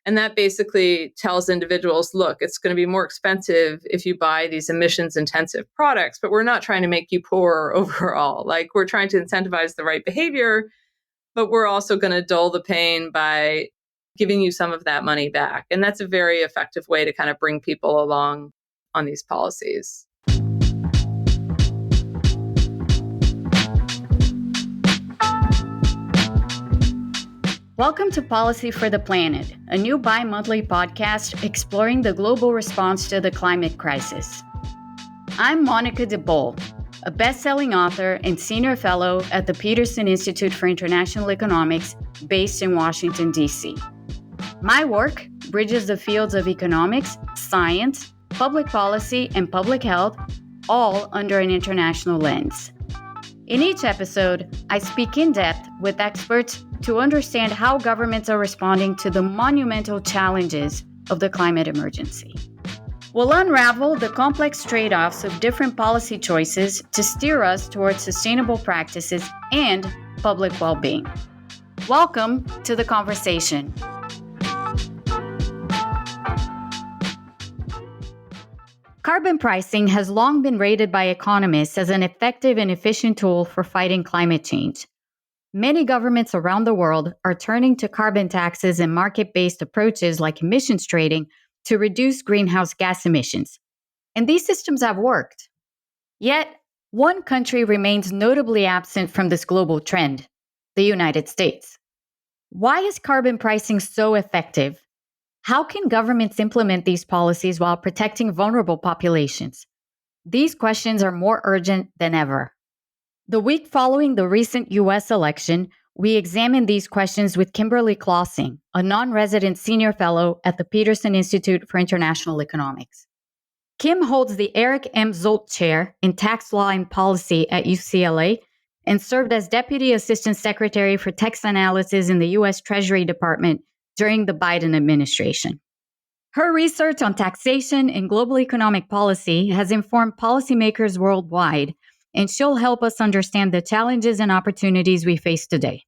And that basically tells individuals, look, it's going to be more expensive if you buy these emissions intensive products, but we're not trying to make you poorer overall. Like, we're trying to incentivize the right behavior, but we're also going to dull the pain by giving you some of that money back. And that's a very effective way to kind of bring people along on these policies. Welcome to Policy for the Planet, a new bi-monthly podcast exploring the global response to the climate crisis. I'm Monica DeBoll, a best-selling author and senior fellow at the Peterson Institute for International Economics based in Washington, D.C. My work bridges the fields of economics, science, public policy, and public health, all under an international lens. In each episode, I speak in depth with experts to understand how governments are responding to the monumental challenges of the climate emergency. We'll unravel the complex trade-offs of different policy choices to steer us towards sustainable practices and public well-being. Welcome to the conversation. Carbon pricing has long been rated by economists as an effective and efficient tool for fighting climate change. Many governments around the world are turning to carbon taxes and market-based approaches like emissions trading to reduce greenhouse gas emissions. And these systems have worked. Yet, one country remains notably absent from this global trend: the United States. Why is carbon pricing so effective? How can governments implement these policies while protecting vulnerable populations? These questions are more urgent than ever. The week following the recent U.S. election, we examined these questions with Kimberly Clausing, a non-resident senior fellow at the Peterson Institute for International Economics. Kim holds the Eric M. Zolt Chair in Tax Law and Policy at UCLA and served as Deputy Assistant Secretary for Tax Analysis in the U.S. Treasury Department during the Biden administration. Her research on taxation and global economic policy has informed policymakers worldwide, and she'll help us understand the challenges and opportunities we face today.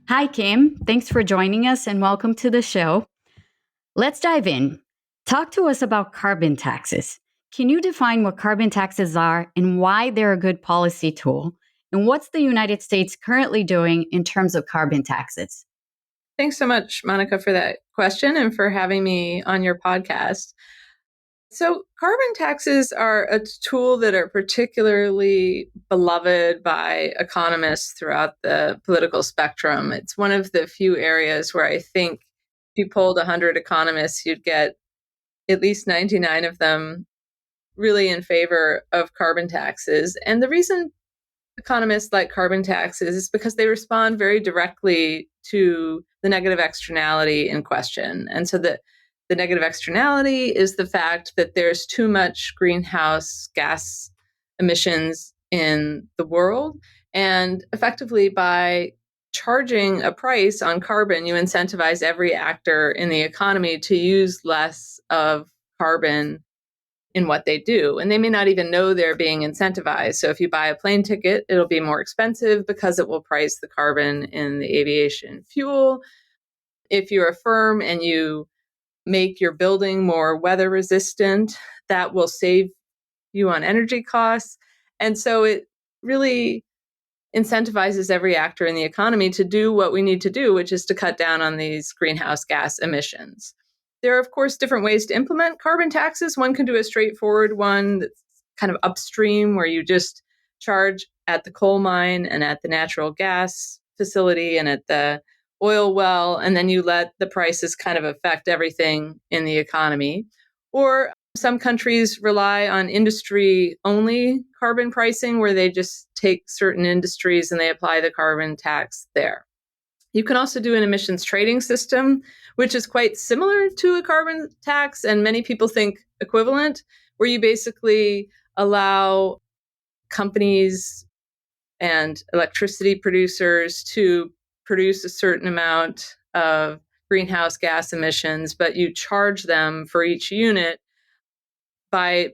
Hi, Kim. Thanks for joining us and welcome to the show. Let's dive in. Talk to us about carbon taxes. Can you define what carbon taxes are and why they're a good policy tool? And what's the United States currently doing in terms of carbon taxes? Thanks so much, Monica, for that question and for having me on your podcast. So carbon taxes are a tool that are particularly beloved by economists throughout the political spectrum. It's one of the few areas where I think if you polled 100 economists, you'd get at least 99 of them really in favor of carbon taxes. And the reason economists like carbon taxes is because they respond very directly to the negative externality in question. And so the negative externality is the fact that there's too much greenhouse gas emissions in the world. And effectively, by charging a price on carbon, you incentivize every actor in the economy to use less of carbon in what they do. And they may not even know they're being incentivized. So if you buy a plane ticket, it'll be more expensive because it will price the carbon in the aviation fuel. If you're a firm and you make your building more weather resistant, that will save you on energy costs. And so it really incentivizes every actor in the economy to do what we need to do, which is to cut down on these greenhouse gas emissions. There are, of course, different ways to implement carbon taxes. One can do a straightforward one that's kind of upstream, where you just charge at the coal mine and at the natural gas facility and at the oil well, and then you let the prices kind of affect everything in the economy. Or some countries rely on industry-only carbon pricing, where they just take certain industries and they apply the carbon tax there. You can also do an emissions trading system, which is quite similar to a carbon tax, and many people think equivalent, where you basically allow companies and electricity producers to produce a certain amount of greenhouse gas emissions, but you charge them for each unit by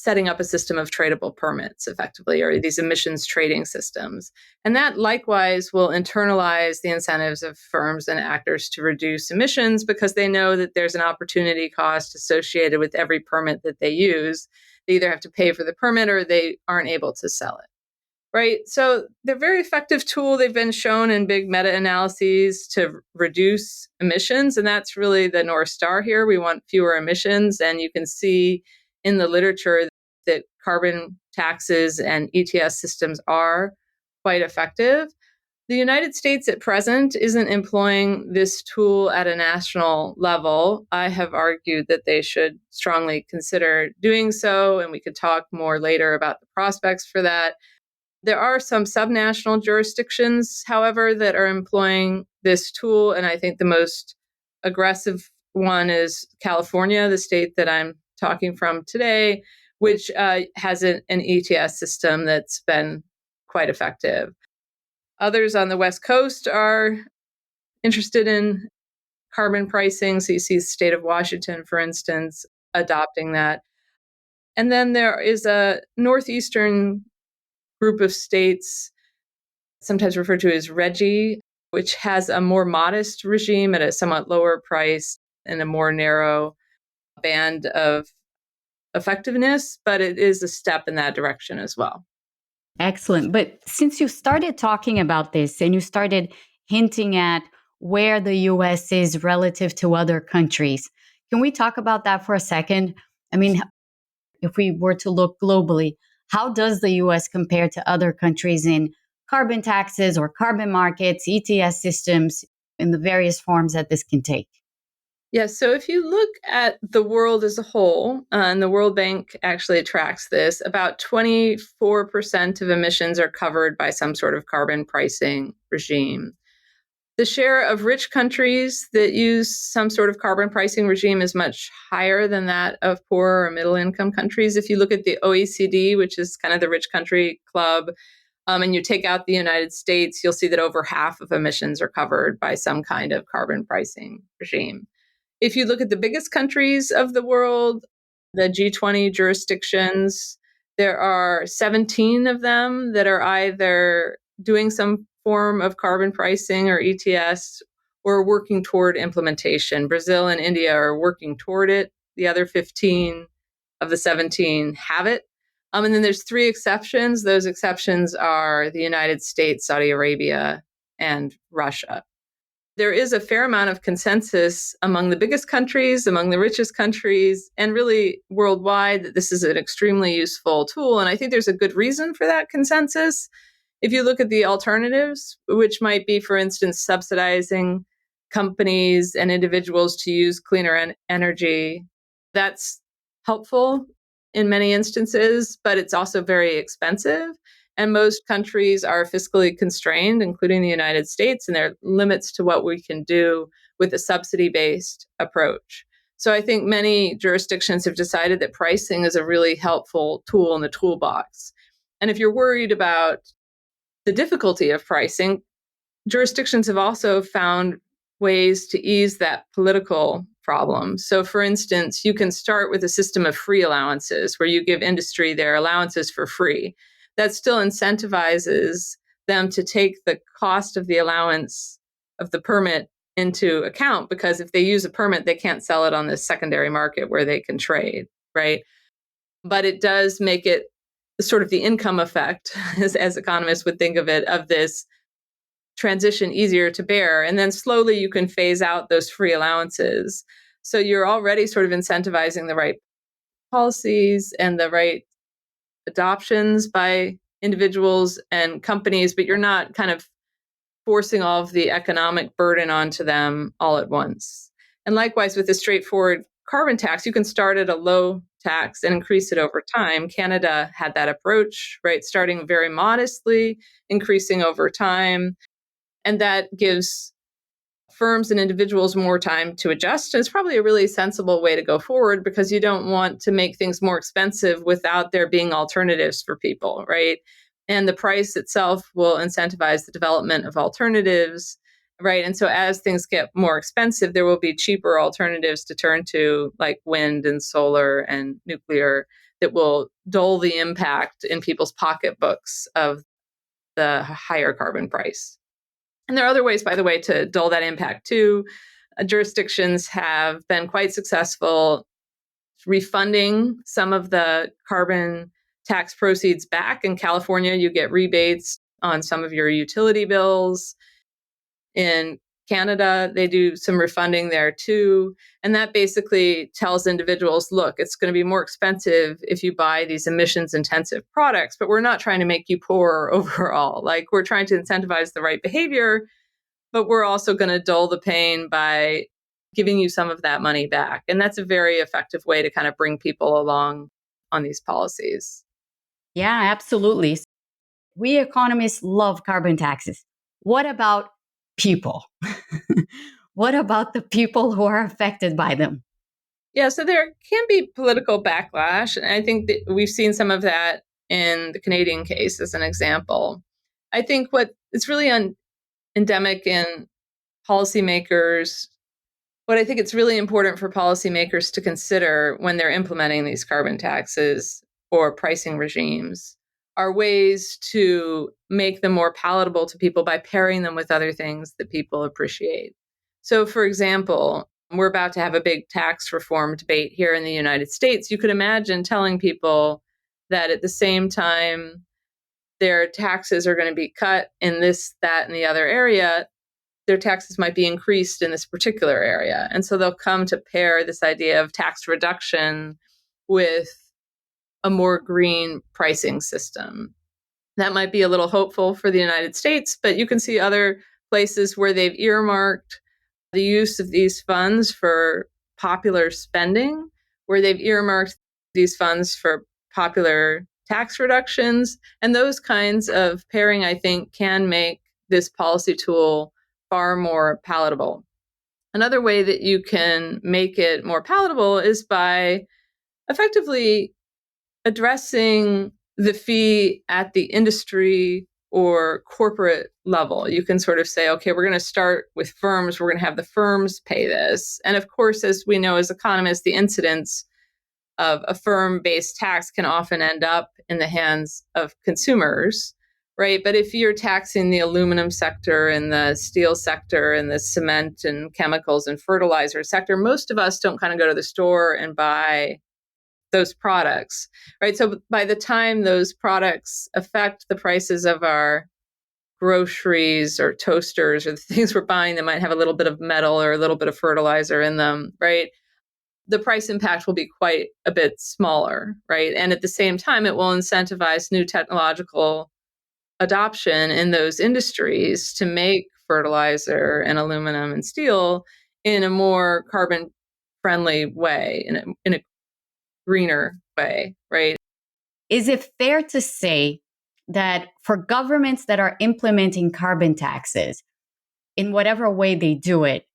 setting up a system of tradable permits effectively, or these emissions trading systems. And that likewise will internalize the incentives of firms and actors to reduce emissions because they know that there's an opportunity cost associated with every permit that they use. They either have to pay for the permit or they aren't able to sell it. Right. So they're a very effective tool. They've been shown in big meta-analyses to reduce emissions. And that's really the North Star here. We want fewer emissions. And you can see in the literature that carbon taxes and ETS systems are quite effective. The United States at present isn't employing this tool at a national level. I have argued that they should strongly consider doing so. And we could talk more later about the prospects for that. There are some subnational jurisdictions, however, that are employing this tool. And I think the most aggressive one is California, the state that I'm talking from today, which has an ETS system that's been quite effective. Others on the West Coast are interested in carbon pricing. So you see the state of Washington, for instance, adopting that. And then there is a northeastern group of states, sometimes referred to as RGGI, which has a more modest regime at a somewhat lower price and a more narrow band of effectiveness, but it is a step in that direction as well. Excellent. But since you started talking about this and you started hinting at where the US is relative to other countries, can we talk about that for a second? I mean, if we were to look globally, how does the US compare to other countries in carbon taxes or carbon markets, ETS systems, in the various forms that this can take? Yes. So if you look at the world as a whole, and the World Bank actually tracks this, about 24% of emissions are covered by some sort of carbon pricing regime. The share of rich countries that use some sort of carbon pricing regime is much higher than that of poor or middle income countries. If you look at the OECD, which is kind of the rich country club, and you take out the United States, you'll see that over half of emissions are covered by some kind of carbon pricing regime. If you look at the biggest countries of the world, the G20 jurisdictions, there are 17 of them that are either doing some form of carbon pricing or ETS or working toward implementation. Brazil and India are working toward it. The other 15 of the 17 have it. And then there's three exceptions. Those exceptions are the United States, Saudi Arabia, and Russia. There is a fair amount of consensus among the biggest countries, among the richest countries, and really worldwide that this is an extremely useful tool. And I think there's a good reason for that consensus. If you look at the alternatives, which might be, for instance, subsidizing companies and individuals to use cleaner energy, that's helpful in many instances, but it's also very expensive. And most countries are fiscally constrained, including the United States, and there are limits to what we can do with a subsidy-based approach. So I think many jurisdictions have decided that pricing is a really helpful tool in the toolbox. And if you're worried about the difficulty of pricing, jurisdictions have also found ways to ease that political problem. So, for instance, you can start with a system of free allowances where you give industry their allowances for free. That still incentivizes them to take the cost of the allowance of the permit into account, because if they use a permit, they can't sell it on the secondary market where they can trade, right? But it does make it sort of the income effect, as economists would think of it, of this transition easier to bear. And then slowly you can phase out those free allowances. So you're already sort of incentivizing the right policies and the right adoptions by individuals and companies, but you're not kind of forcing all of the economic burden onto them all at once. And likewise, with a straightforward carbon tax, you can start at a low tax and increase it over time. Canada had that approach, right? Starting very modestly, increasing over time. And that gives firms and individuals more time to adjust. And it's probably a really sensible way to go forward, because you don't want to make things more expensive without there being alternatives for people, right? And the price itself will incentivize the development of alternatives, right? And so as things get more expensive, there will be cheaper alternatives to turn to, like wind and solar and nuclear, that will dull the impact in people's pocketbooks of the higher carbon price. And there are other ways, by the way, to dull that impact too. Jurisdictions have been quite successful refunding some of the carbon tax proceeds back. In California, you get rebates on some of your utility bills. In Canada, they do some refunding there too. And that basically tells individuals, look, it's going to be more expensive if you buy these emissions intensive products, but we're not trying to make you poorer overall. Like, we're trying to incentivize the right behavior, but we're also going to dull the pain by giving you some of that money back. And that's a very effective way to kind of bring people along on these policies. Yeah, absolutely. We economists love carbon taxes. What about people? What about the people who are affected by them? Yeah, so there can be political backlash. And I think that we've seen some of that in the Canadian case as an example. I think what is really endemic in policymakers, what I think it's really important for policymakers to consider when they're implementing these carbon taxes or pricing regimes are ways to make them more palatable to people by pairing them with other things that people appreciate. So, for example, we're about to have a big tax reform debate here in the United States. You could imagine telling people that at the same time their taxes are going to be cut in this, that, and the other area, their taxes might be increased in this particular area. And so they'll come to pair this idea of tax reduction with a more green pricing system. That might be a little hopeful for the United States, but you can see other places where they've earmarked the use of these funds for popular spending, where they've earmarked these funds for popular tax reductions. And those kinds of pairing, I think, can make this policy tool far more palatable. Another way that you can make it more palatable is by effectively addressing the fee at the industry or corporate level. You can sort of say, okay, we're going to start with firms, we're going to have the firms pay this. And of course, as we know as economists, the incidence of a firm-based tax can often end up in the hands of consumers, right? But if you're taxing the aluminum sector and the steel sector and the cement and chemicals and fertilizer sector, most of us don't kind of go to the store and buy those products, right? So by the time those products affect the prices of our groceries or toasters or the things we're buying that might have a little bit of metal or a little bit of fertilizer in them, right? The price impact will be quite a bit smaller, right? And at the same time, it will incentivize new technological adoption in those industries to make fertilizer and aluminum and steel in a more carbon friendly way, in a greener way, right? Is it fair to say that for governments that are implementing carbon taxes, in whatever way they do it,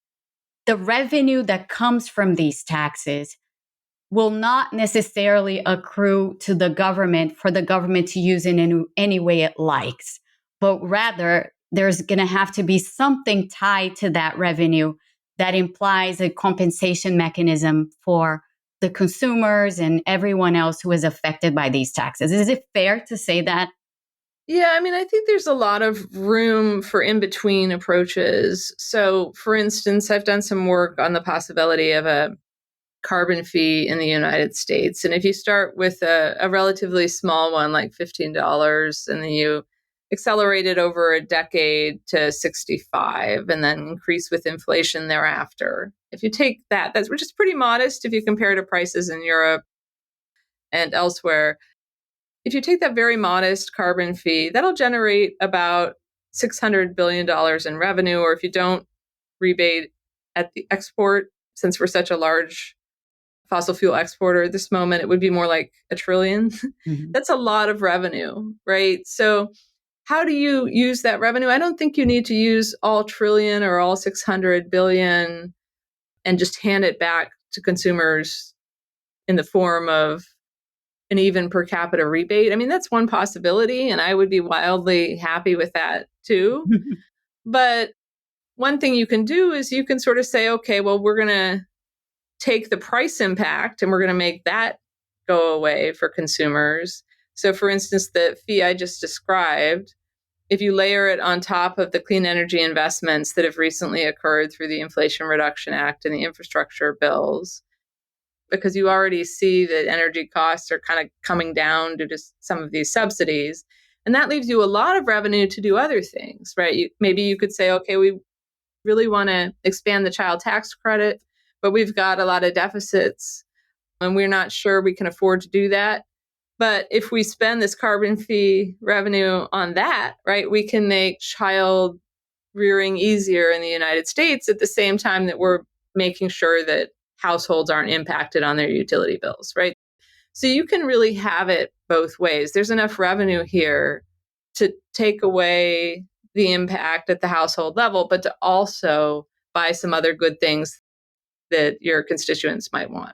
the revenue that comes from these taxes will not necessarily accrue to the government for the government to use in any way it likes, but rather there's going to have to be something tied to that revenue that implies a compensation mechanism for the consumers and everyone else who is affected by these taxes. Is it fair to say that? Yeah, I mean, I think there's a lot of room for in between approaches. So, for instance, I've done some work on the possibility of a carbon fee in the United States. And if you start with a relatively small one, like $15, and then you accelerate it over a decade to 65 and then increase with inflation thereafter. If you take that, that's which is pretty modest if you compare to prices in Europe and elsewhere. If you take that very modest carbon fee, that'll generate about $600 billion in revenue. Or if you don't rebate at the export, since we're such a large fossil fuel exporter at this moment, it would be more like $1 trillion. Mm-hmm. That's a lot of revenue, right? So how do you use that revenue? I don't think you need to use all trillion or all 600 billion and just hand it back to consumers in the form of an even per capita rebate. I mean, that's one possibility, and I would be wildly happy with that too. But one thing you can do is you can sort of say, okay, well, we're going to take the price impact and we're going to make that go away for consumers. So, for instance, the fee I just described, if you layer it on top of the clean energy investments that have recently occurred through the Inflation Reduction Act and the infrastructure bills, because you already see that energy costs are kind of coming down due to some of these subsidies. And that leaves you a lot of revenue to do other things, right? Maybe you could say, okay, we really want to expand the child tax credit, but we've got a lot of deficits and we're not sure we can afford to do that. But if we spend this carbon fee revenue on that, right, we can make child rearing easier in the United States at the same time that we're making sure that households aren't impacted on their utility bills, right? So you can really have it both ways. There's enough revenue here to take away the impact at the household level, but to also buy some other good things that your constituents might want.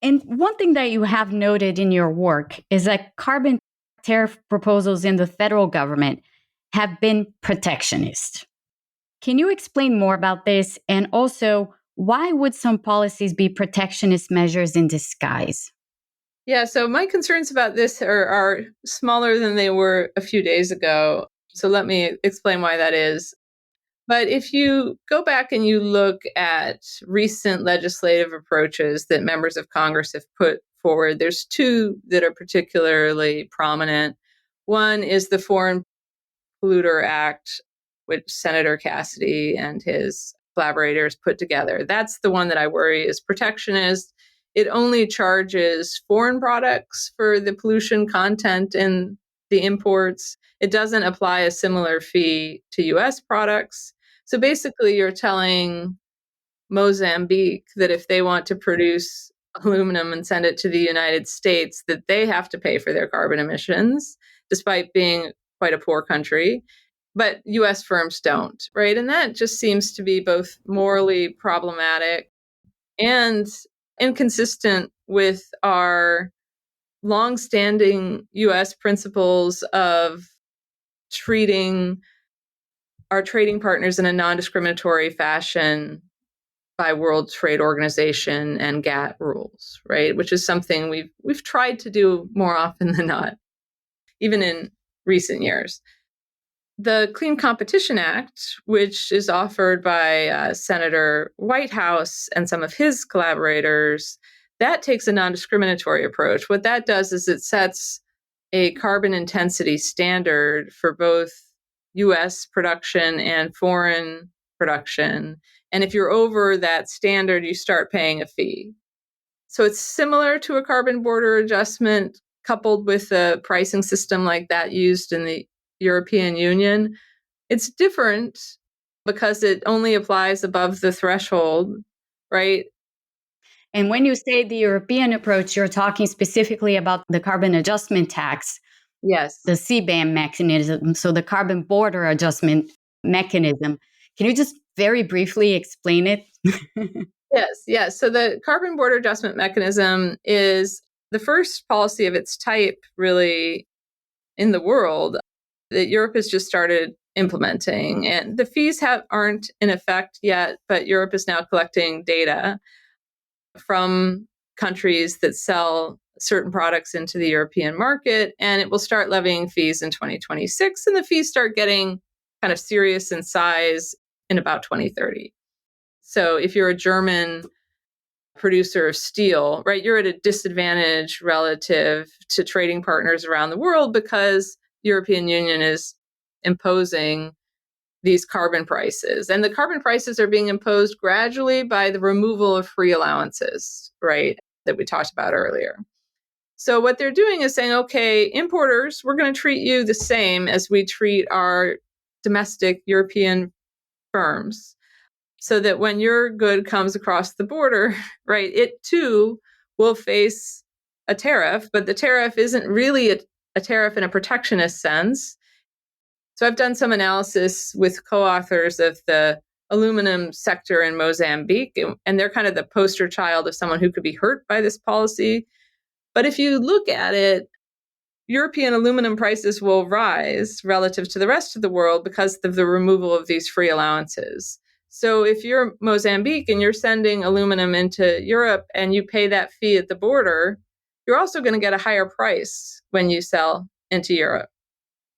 And one thing that you have noted in your work is that carbon tariff proposals in the federal government have been protectionist. Can you explain more about this? And also, why would some policies be protectionist measures in disguise? Yeah, so my concerns about this are smaller than they were a few days ago. So let me explain why that is. But if you go back and you look at recent legislative approaches that members of Congress have put forward, there's two that are particularly prominent. One is the Foreign Polluter Act, which Senator Cassidy and his collaborators put together. That's the one that I worry is protectionist. It only charges foreign products for the pollution content in the imports. It doesn't apply a similar fee to US products. So basically, you're telling Mozambique that if they want to produce aluminum and send it to the United States, that they have to pay for their carbon emissions, despite being quite a poor country. But US firms don't, right? And that just seems to be both morally problematic and inconsistent with our longstanding US principles of treating our trading partners in a non-discriminatory fashion by World Trade Organization and GATT rules, right? Which is something we've tried to do more often than not, even in recent years. The Clean Competition Act, which is offered by Senator Whitehouse and some of his collaborators, that takes a non-discriminatory approach. What that does is it sets a carbon intensity standard for both US production and foreign production. And if you're over that standard, you start paying a fee. So it's similar to a carbon border adjustment coupled with a pricing system like that used in the European Union. It's different because it only applies above the threshold, right? And when you say the European approach, you're talking specifically about the carbon adjustment tax, Yes. the CBAM mechanism, so the carbon border adjustment mechanism. Can you just very briefly explain it? Yes, yes. So the carbon border adjustment mechanism is the first policy of its type, really, in the world that Europe has just started implementing. And the fees aren't in effect yet, but Europe is now collecting data from countries that sell certain products into the European market, and it will start levying fees in 2026, and the fees start getting kind of serious in size in about 2030. So if you're a German producer of steel, right, you're at a disadvantage relative to trading partners around the world because European Union is imposing these carbon prices. And the carbon prices are being imposed gradually by the removal of free allowances, right, that we talked about earlier. So what they're doing is saying, okay, importers, we're going to treat you the same as we treat our domestic European firms, so that when your good comes across the border, right, it too will face a tariff, but the tariff isn't really a tariff in a protectionist sense. So I've done some analysis with co-authors of the aluminum sector in Mozambique, and they're kind of the poster child of someone who could be hurt by this policy. But if you look at it, European aluminum prices will rise relative to the rest of the world because of the removal of these free allowances. So if you're Mozambique and you're sending aluminum into Europe and you pay that fee at the border, you're also going to get a higher price when you sell into Europe.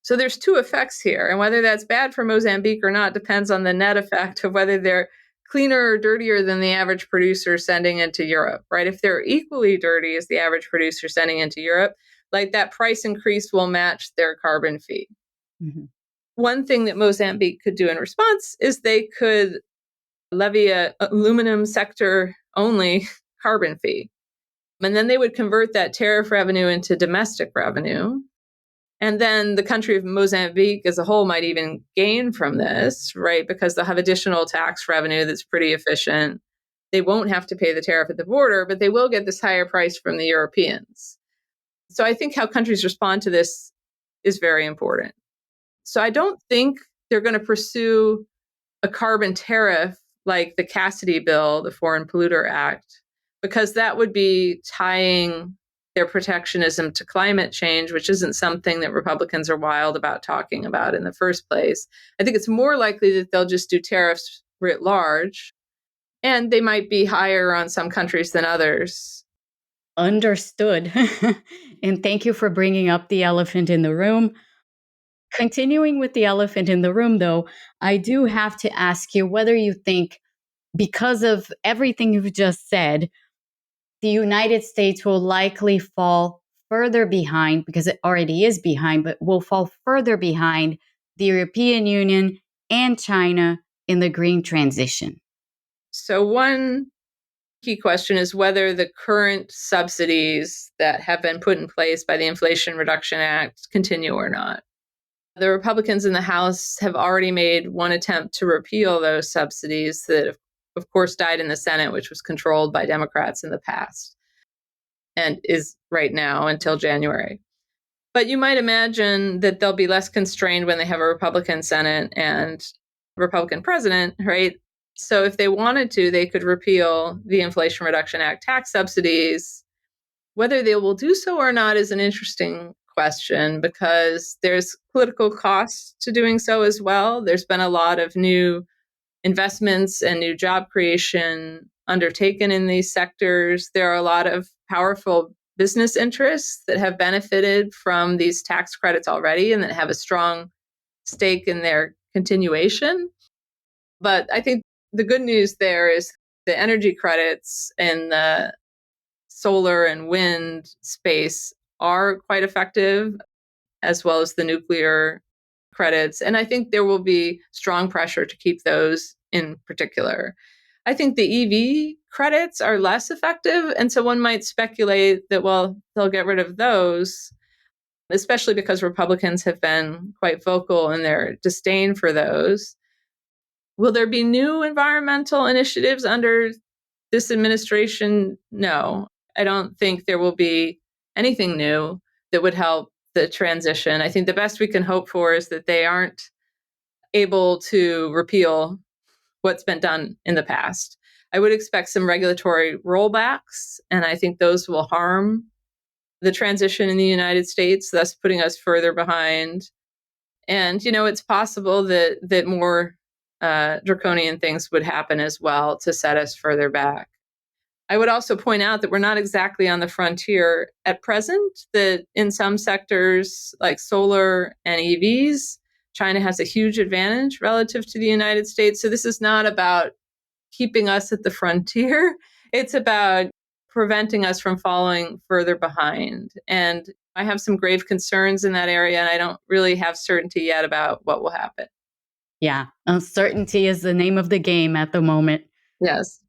So there's two effects here. And whether that's bad for Mozambique or not depends on the net effect of whether they're cleaner or dirtier than the average producer sending into Europe, right? If they're equally dirty as the average producer sending into Europe, like that price increase will match their carbon fee. Mm-hmm. One thing that Mozambique could do in response is they could levy a aluminum sector only carbon fee. And then they would convert that tariff revenue into domestic revenue. And then the country of Mozambique as a whole might even gain from this, right? Because they'll have additional tax revenue that's pretty efficient. They won't have to pay the tariff at the border, but they will get this higher price from the Europeans. So I think how countries respond to this is very important. So I don't think they're going to pursue a carbon tariff like the Cassidy bill, the Foreign Polluter Act, because that would be tying their protectionism to climate change, which isn't something that Republicans are wild about talking about in the first place. I think it's more likely that they'll just do tariffs writ large, and they might be higher on some countries than others. Understood. And thank you for bringing up the elephant in the room. Continuing with the elephant in the room, though, I do have to ask you whether you think, because of everything you've just said, the United States will likely fall further behind, because it already is behind, but will fall further behind the European Union and China in the green transition. So one key question is whether the current subsidies that have been put in place by the Inflation Reduction Act continue or not. The Republicans in the House have already made one attempt to repeal those subsidies that, of course, died in the Senate, which was controlled by Democrats in the past and is right now until January. But you might imagine that they'll be less constrained when they have a Republican Senate and Republican president, right? So if they wanted to, they could repeal the Inflation Reduction Act tax subsidies. Whether they will do so or not is an interesting question because there's political costs to doing so as well. There's been a lot of new investments and new job creation undertaken in these sectors. There are a lot of powerful business interests that have benefited from these tax credits already and that have a strong stake in their continuation. But I think the good news there is the energy credits and the solar and wind space are quite effective, as well as the nuclear credits. And I think there will be strong pressure to keep those in particular. I think the EV credits are less effective. And so one might speculate that, well, they'll get rid of those, especially because Republicans have been quite vocal in their disdain for those. Will there be new environmental initiatives under this administration? No, I don't think there will be anything new that would help the transition. I think the best we can hope for is that they aren't able to repeal what's been done in the past. I would expect some regulatory rollbacks, and I think those will harm the transition in the United States, thus putting us further behind. And, it's possible that more draconian things would happen as well to set us further back. I would also point out that we're not exactly on the frontier at present, that in some sectors like solar and EVs, China has a huge advantage relative to the United States. So this is not about keeping us at the frontier. It's about preventing us from falling further behind. And I have some grave concerns in that area, and I don't really have certainty yet about what will happen. Yeah, uncertainty is the name of the game at the moment. Yes.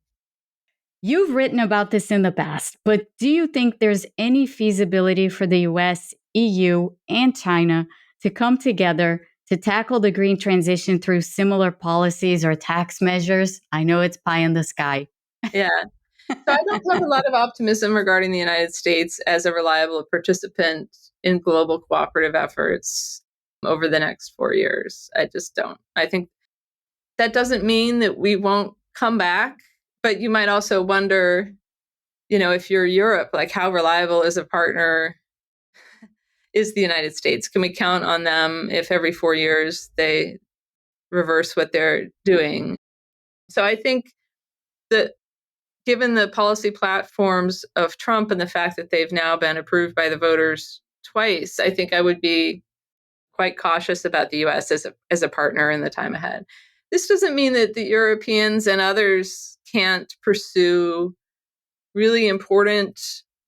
You've written about this in the past, but do you think there's any feasibility for the US, EU, and China to come together to tackle the green transition through similar policies or tax measures? I know it's pie in the sky. Yeah. So I don't have a lot of optimism regarding the United States as a reliable participant in global cooperative efforts over the next 4 years. I just don't. I think that doesn't mean that we won't come back, but you might also wonder, if you're Europe, like how reliable as a partner is the United States? Can we count on them if every 4 years they reverse what they're doing? So I think that given the policy platforms of Trump and the fact that they've now been approved by the voters twice, I think I would be quite cautious about the US as a partner in the time ahead. This doesn't mean that the Europeans and others can't pursue really important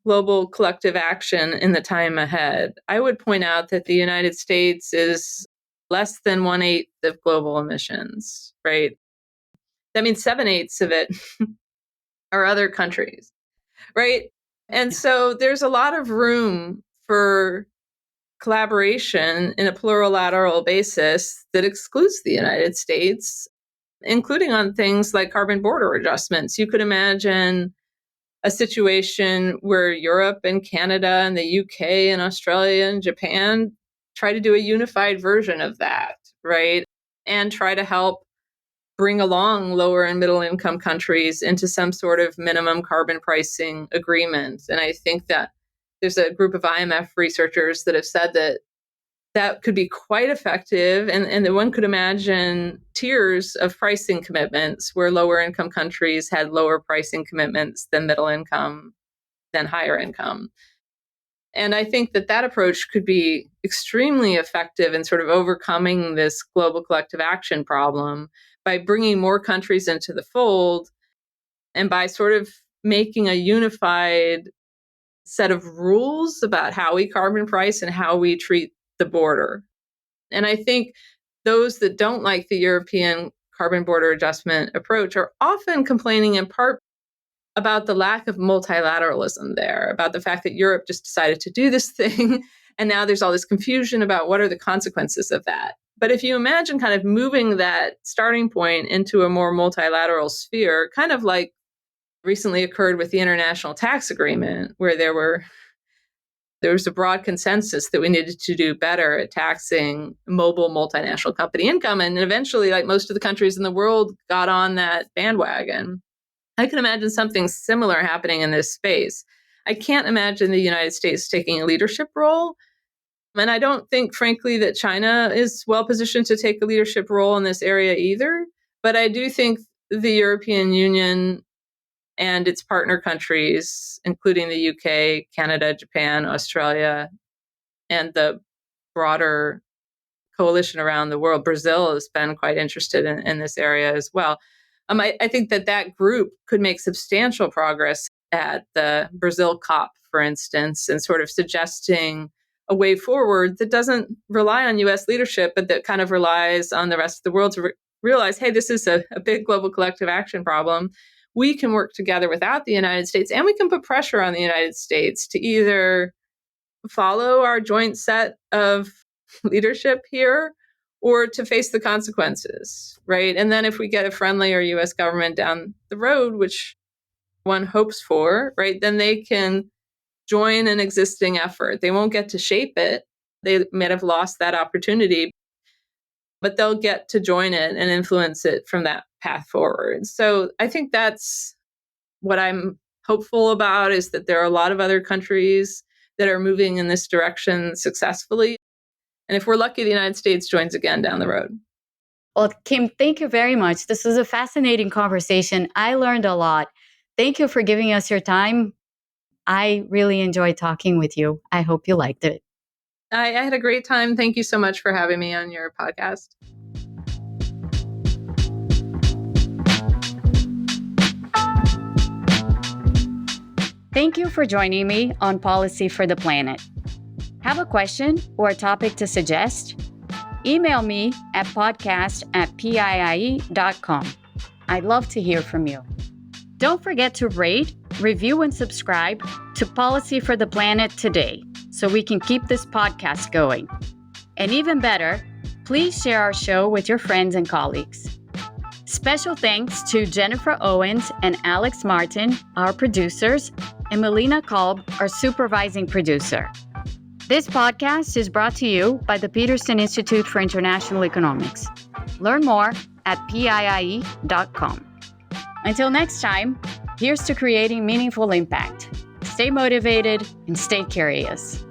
global collective action in the time ahead. I would point out that the United States is less than 1/8 of global emissions, right? That means 7/8 of it are other countries, right? And so there's a lot of room for collaboration in a plurilateral basis that excludes the United States, including on things like carbon border adjustments. You could imagine a situation where Europe and Canada and the UK and Australia and Japan try to do a unified version of that, right? And try to help bring along lower and middle income countries into some sort of minimum carbon pricing agreement. And I think that there's a group of IMF researchers that have said that that could be quite effective, and that one could imagine tiers of pricing commitments where lower income countries had lower pricing commitments than middle income, than higher income. And I think that that approach could be extremely effective in sort of overcoming this global collective action problem by bringing more countries into the fold and by sort of making a unified set of rules about how we carbon price and how we treat the border. And I think those that don't like the European carbon border adjustment approach are often complaining in part about the lack of multilateralism there, about the fact that Europe just decided to do this thing. And now there's all this confusion about what are the consequences of that. But if you imagine kind of moving that starting point into a more multilateral sphere, kind of like recently occurred with the International Tax Agreement, where there was a broad consensus that we needed to do better at taxing mobile multinational company income. And eventually, like most of the countries in the world, got on that bandwagon. I can imagine something similar happening in this space. I can't imagine the United States taking a leadership role. And I don't think, frankly, that China is well positioned to take a leadership role in this area either. But I do think the European Union and its partner countries, including the UK, Canada, Japan, Australia, and the broader coalition around the world. Brazil has been quite interested in this area as well. I think that group could make substantial progress at the Brazil COP, for instance, and sort of suggesting a way forward that doesn't rely on US leadership, but that kind of relies on the rest of the world to realize, hey, this is a big global collective action problem. We can work together without the United States, and we can put pressure on the United States to either follow our joint set of leadership here or to face the consequences, right? And then if we get a friendlier US government down the road, which one hopes for, right, then they can join an existing effort. They won't get to shape it. They might have lost that opportunity, but they'll get to join it and influence it from that path forward. So I think that's what I'm hopeful about, is that there are a lot of other countries that are moving in this direction successfully. And if we're lucky, the United States joins again down the road. Well, Kim, thank you very much. This was a fascinating conversation. I learned a lot. Thank you for giving us your time. I really enjoyed talking with you. I hope you liked it. I had a great time. Thank you so much for having me on your podcast. Thank you for joining me on Policy for the Planet. Have a question or a topic to suggest? Email me at podcast@piie.com. I'd love to hear from you. Don't forget to rate, review, and subscribe to Policy for the Planet today so we can keep this podcast going. And even better, please share our show with your friends and colleagues. Special thanks to Jennifer Owens and Alex Martin, our producers, and Melina Kolb, our supervising producer. This podcast is brought to you by the Peterson Institute for International Economics. Learn more at piie.com. Until next time, here's to creating meaningful impact. Stay motivated and stay curious.